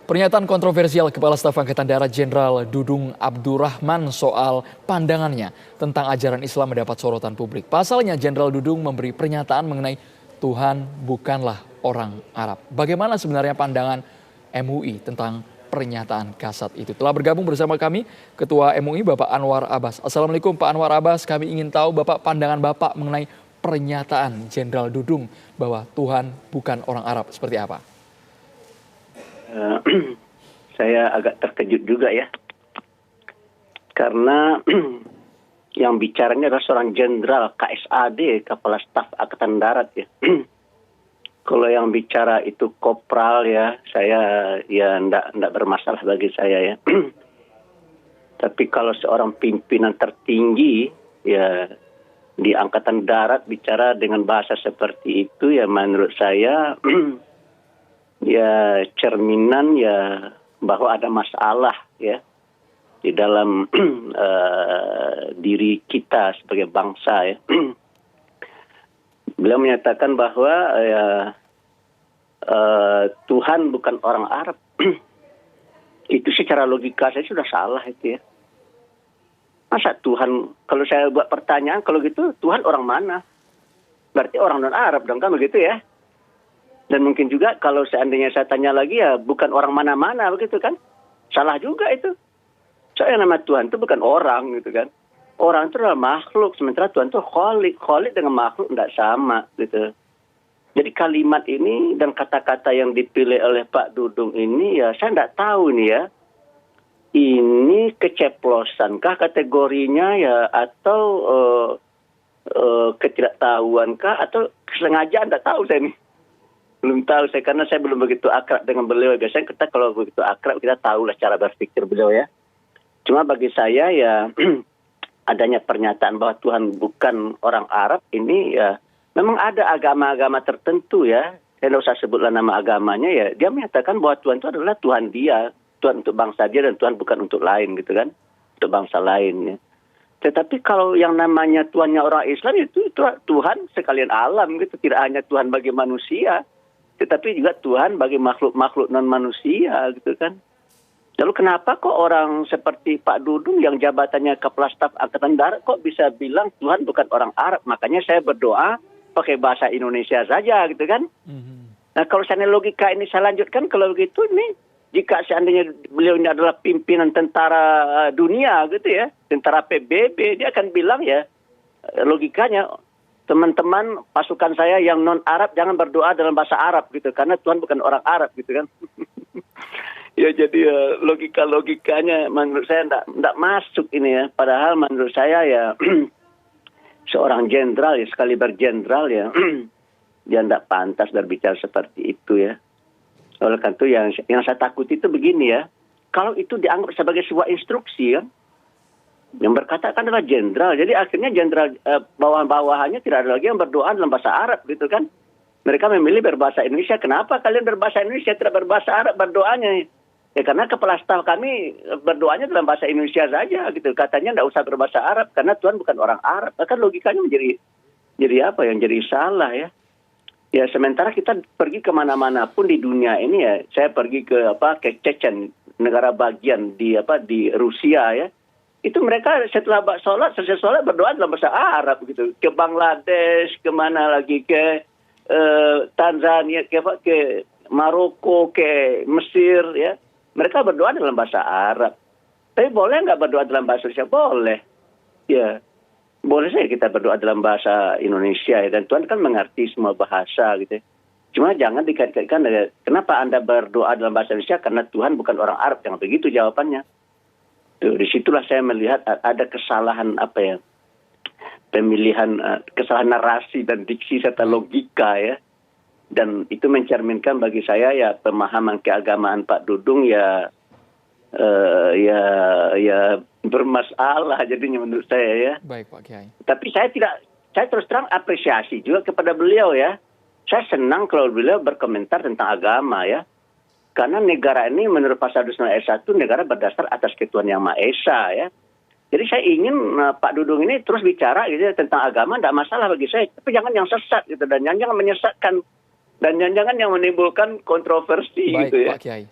Pernyataan kontroversial Kepala Staf Angkatan Darat Jenderal Dudung Abdurrahman soal pandangannya tentang ajaran Islam mendapat sorotan publik. Pasalnya Jenderal Dudung memberi pernyataan mengenai Tuhan bukanlah orang Arab. Bagaimana sebenarnya pandangan MUI tentang pernyataan kasat itu? Telah bergabung bersama kami Ketua MUI Bapak Anwar Abbas. Assalamualaikum Pak Anwar Abbas, kami ingin tahu pandangan Bapak mengenai pernyataan Jenderal Dudung bahwa Tuhan bukan orang Arab seperti apa? Saya agak terkejut juga ya, karena yang bicaranya adalah seorang jenderal KSAD, Kepala Staf Angkatan Darat ya. Kalau yang bicara itu kopral ya, saya ya enggak bermasalah bagi saya ya. Tapi kalau seorang pimpinan tertinggi ya di Angkatan Darat bicara dengan bahasa seperti itu ya, menurut saya ya cerminan ya bahwa ada masalah ya di dalam diri kita sebagai bangsa ya. Beliau menyatakan bahwa ya Tuhan bukan orang Arab. Itu secara logika saya sudah salah itu ya. Masa Tuhan, kalau saya buat pertanyaan kalau gitu Tuhan orang mana? Berarti orang non Arab dong kan begitu ya. Dan mungkin juga kalau seandainya saya tanya lagi ya bukan orang mana-mana begitu kan. Salah juga itu. Soalnya nama Tuhan itu bukan orang gitu kan. Orang itu adalah makhluk. Sementara Tuhan itu kholik. Kholik dengan makhluk tidak sama gitu. Jadi kalimat ini dan kata-kata yang dipilih oleh Pak Dudung ini ya saya tidak tahu nih ya. Ini keceplosankah kategorinya ya atau ketidaktahuankah atau kesengajaan tidak tahu saya nih. Belum tahu saya karena saya belum begitu akrab dengan beliau. Biasanya kita kalau begitu akrab kita tahulah cara berpikir beliau ya. Cuma bagi saya ya adanya pernyataan bahwa Tuhan bukan orang Arab ini ya memang ada agama-agama tertentu ya. Saya tidak usah sebutlah nama agamanya ya. Dia menyatakan bahwa Tuhan itu adalah Tuhan dia. Tuhan untuk bangsa dia dan Tuhan bukan untuk lain gitu kan. Untuk bangsa lain ya. Tetapi kalau yang namanya Tuhannya orang Islam itu Tuhan sekalian alam gitu. Tidak hanya Tuhan bagi manusia. Tetapi juga Tuhan bagi makhluk-makhluk non-manusia gitu kan. Lalu kenapa kok orang seperti Pak Dudung yang jabatannya Kepala Staf Angkatan Darat kok bisa bilang Tuhan bukan orang Arab? Makanya saya berdoa pakai bahasa Indonesia saja gitu kan. Nah kalau seandainya logika ini saya lanjutkan, kalau begitu nih, jika seandainya beliau ini adalah pimpinan tentara dunia gitu ya, tentara PBB, dia akan bilang ya logikanya, teman-teman pasukan saya yang non-Arab jangan berdoa dalam bahasa Arab gitu. Karena Tuhan bukan orang Arab gitu kan. Ya jadi logika-logikanya menurut saya tidak masuk ini ya. Padahal menurut saya ya seorang jenderal ya, sekali berjenderal ya, dia tidak pantas berbicara seperti itu ya. Oleh karena itu yang saya takuti itu begini ya. Kalau itu dianggap sebagai sebuah instruksi ya. Yang berkata kan adalah jenderal. Jadi akhirnya jenderal bawahan-bawahannya tidak ada lagi yang berdoa dalam bahasa Arab gitu kan. Mereka memilih berbahasa Indonesia. Kenapa kalian berbahasa Indonesia tidak berbahasa Arab berdoanya? Ya karena kepala staf kami berdoanya dalam bahasa Indonesia saja gitu. Katanya tidak usah berbahasa Arab karena Tuhan bukan orang Arab. Kan logikanya jadi apa yang jadi salah ya. Ya sementara kita pergi kemana-mana pun di dunia ini ya. Saya pergi ke Chechen, negara bagian di Rusia ya. Itu mereka setelah selesai sholat berdoa dalam bahasa Arab gitu. Ke Bangladesh, kemana lagi, ke Tanzania, ke Maroko, ke Mesir ya. Mereka berdoa dalam bahasa Arab. Tapi boleh nggak berdoa dalam bahasa Indonesia? Boleh. Ya, boleh saja kita berdoa dalam bahasa Indonesia ya. Dan Tuhan kan mengerti semua bahasa gitu. Cuma jangan dikait-kaitkan dengan kenapa Anda berdoa dalam bahasa Indonesia karena Tuhan bukan orang Arab. Jangan begitu jawabannya. Tuh, disitulah saya melihat ada kesalahan pemilihan kesalahan narasi dan diksi serta logika ya, dan itu mencerminkan bagi saya ya pemahaman keagamaan Pak Dudung ya bermasalah jadinya menurut saya ya. Baik Pak Kiai. Tapi saya terus terang apresiasi juga kepada beliau ya. Saya senang kalau beliau berkomentar tentang agama ya. Karena negara ini menurut pasal 29 ayat 1 negara berdasar atas ketuhanan yang Maha Esa ya. Jadi saya ingin Pak Dudung ini terus bicara gitu ya, tentang agama tidak masalah bagi saya. Tapi jangan yang sesat gitu dan jangan menyesatkan dan jangan yang menimbulkan kontroversi. Baik, gitu ya. Pak Kiai.